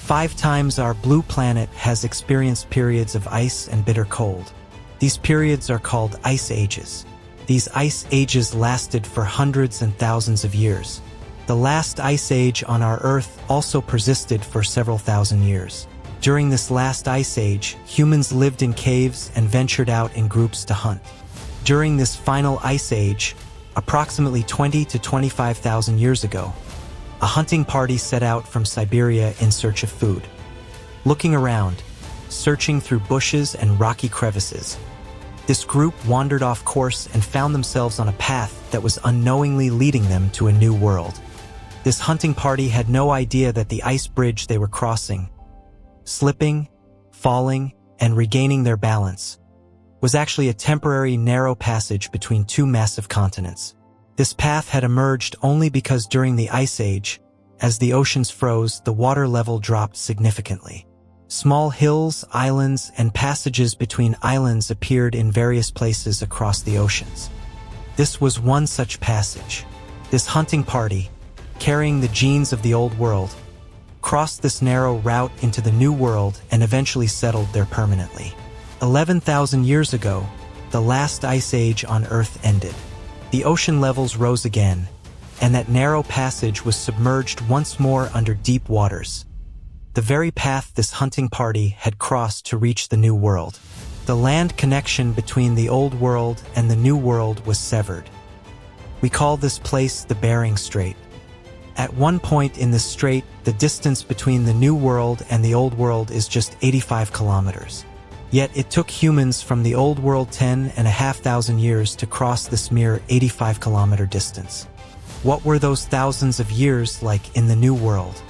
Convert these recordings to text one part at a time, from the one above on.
5 times our blue planet has experienced periods of ice and bitter cold. These periods are called ice ages. These ice ages lasted for hundreds and thousands of years. The last ice age on our Earth also persisted for several thousand years. During this last ice age, humans lived in caves and ventured out in groups to hunt. During this final ice age, approximately 20 to 25,000 years ago, a hunting party set out from Siberia in search of food. Looking around, searching through bushes and rocky crevices, this group wandered off course and found themselves on a path that was unknowingly leading them to a new world. This hunting party had no idea that the ice bridge they were crossing, slipping, falling, and regaining their balance, was actually a temporary narrow passage between 2 massive continents. This path had emerged only because during the Ice Age, as the oceans froze, the water level dropped significantly. Small hills, islands, and passages between islands appeared in various places across the oceans. This was one such passage. This hunting party, carrying the genes of the Old World, crossed this narrow route into the New World and eventually settled there permanently. 11,000 years ago, the last ice age on Earth ended. The ocean levels rose again, and that narrow passage was submerged once more under deep waters. The very path this hunting party had crossed to reach the New World. The land connection between the Old World and the New World was severed. We call this place the Bering Strait. At one point in this strait, the distance between the New World and the Old World is just 85 kilometers. Yet it took humans from the Old World 10,500 years to cross this mere 85-kilometer distance. What were those thousands of years like in the New World?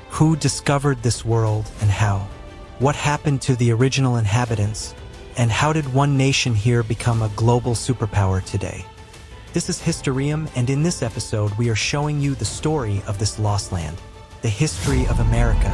Who discovered this world and how? What happened to the original inhabitants? And how did one nation here become a global superpower today? This is Historaeum, and in this episode we are showing you the story of this lost land, the history of America.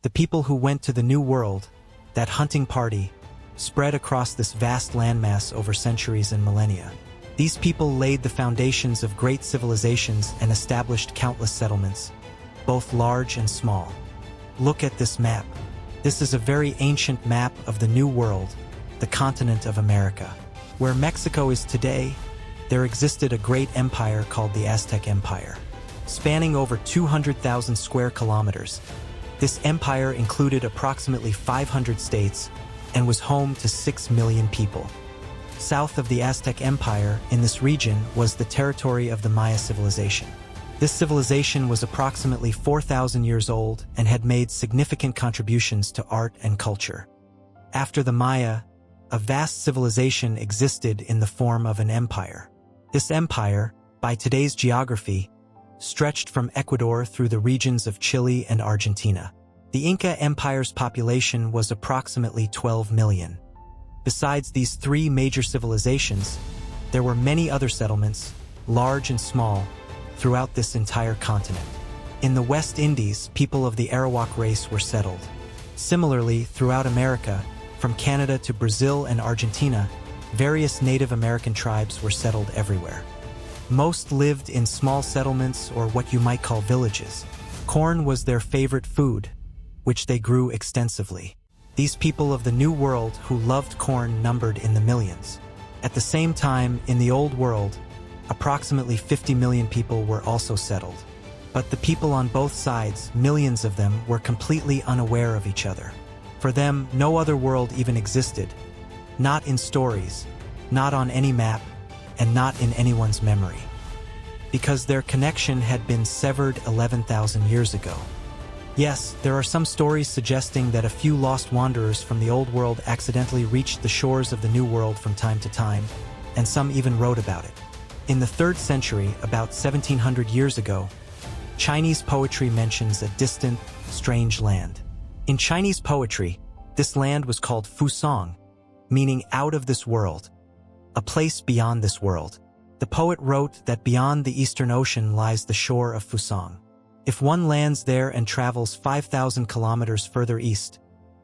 The people who went to the New World, that hunting party, spread across this vast landmass over centuries and millennia. These people laid the foundations of great civilizations and established countless settlements, both large and small. Look at this map. This is a very ancient map of the New World, the continent of America. Where Mexico is today, there existed a great empire called the Aztec Empire, spanning over 200,000 square kilometers. This empire included approximately 500 states and was home to 6 million people. South of the Aztec Empire, in this region, was the territory of the Maya civilization. This civilization was approximately 4,000 years old and had made significant contributions to art and culture. After the Maya, a vast civilization existed in the form of an empire. This empire, by today's geography, stretched from Ecuador through the regions of Chile and Argentina. The Inca Empire's population was approximately 12 million. Besides these 3 major civilizations, there were many other settlements, large and small, throughout this entire continent. In the West Indies, people of the Arawak race were settled. Similarly, throughout America, from Canada to Brazil and Argentina, various Native American tribes were settled everywhere. Most lived in small settlements or what you might call villages. Corn was their favorite food, which they grew extensively. These people of the New World who loved corn numbered in the millions. At the same time, in the Old World, approximately 50 million people were also settled. But the people on both sides, millions of them, were completely unaware of each other. For them, no other world even existed. Not in stories, not on any map, and not in anyone's memory, because their connection had been severed 11,000 years ago. Yes, there are some stories suggesting that a few lost wanderers from the Old World accidentally reached the shores of the New World from time to time, and some even wrote about it. In the 3rd century, about 1700 years ago, Chinese poetry mentions a distant, strange land. In Chinese poetry, this land was called Fusong, meaning out of this world, a place beyond this world. The poet wrote that beyond the Eastern Ocean lies the shore of Fusang. If one lands there and travels 5,000 kilometers further east,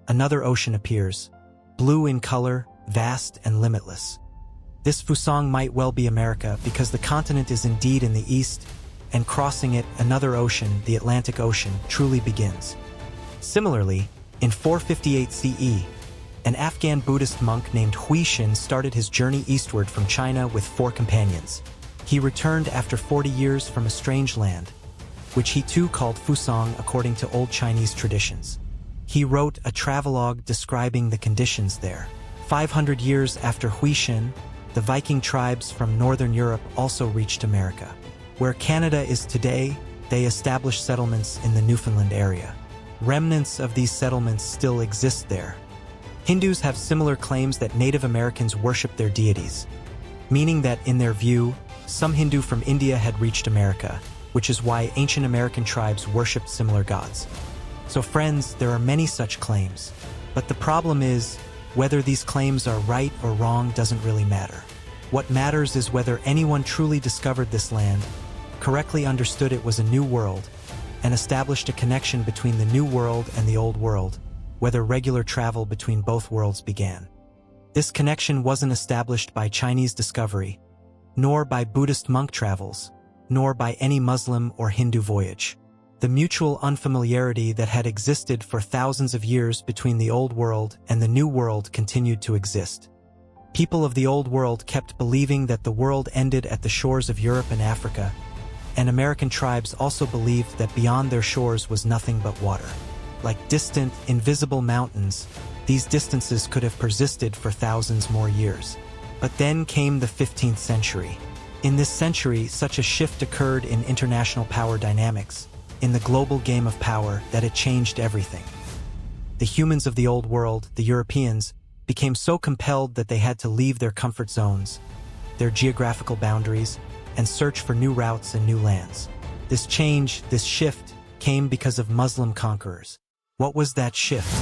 another ocean appears, blue in color, vast and limitless. This Fusang might well be America because the continent is indeed in the east, and crossing it, another ocean, the Atlantic Ocean, truly begins. Similarly, in 458 CE, an Afghan Buddhist monk named Huishin started his journey eastward from China with 4 companions. He returned after 40 years from a strange land, which he too called Fusang according to old Chinese traditions. He wrote a travelogue describing the conditions there. 500 years after Huishin, the Viking tribes from northern Europe also reached America. Where Canada is today, they established settlements in the Newfoundland area. Remnants of these settlements still exist there. Hindus have similar claims that Native Americans worship their deities, meaning that, in their view, some Hindu from India had reached America, which is why ancient American tribes worshipped similar gods. So friends, there are many such claims, but the problem is, whether these claims are right or wrong doesn't really matter. What matters is whether anyone truly discovered this land, correctly understood it was a new world, and established a connection between the new world and the old world, whether regular travel between both worlds began. This connection wasn't established by Chinese discovery, nor by Buddhist monk travels, nor by any Muslim or Hindu voyage. The mutual unfamiliarity that had existed for thousands of years between the Old World and the New World continued to exist. People of the Old World kept believing that the world ended at the shores of Europe and Africa, and American tribes also believed that beyond their shores was nothing but water. Like distant, invisible mountains, these distances could have persisted for thousands more years. But then came the 15th century. In this century, such a shift occurred in international power dynamics, in the global game of power, that it changed everything. The humans of the Old World, the Europeans, became so compelled that they had to leave their comfort zones, their geographical boundaries, and search for new routes and new lands. This change, this shift, came because of Muslim conquerors. What was that shift?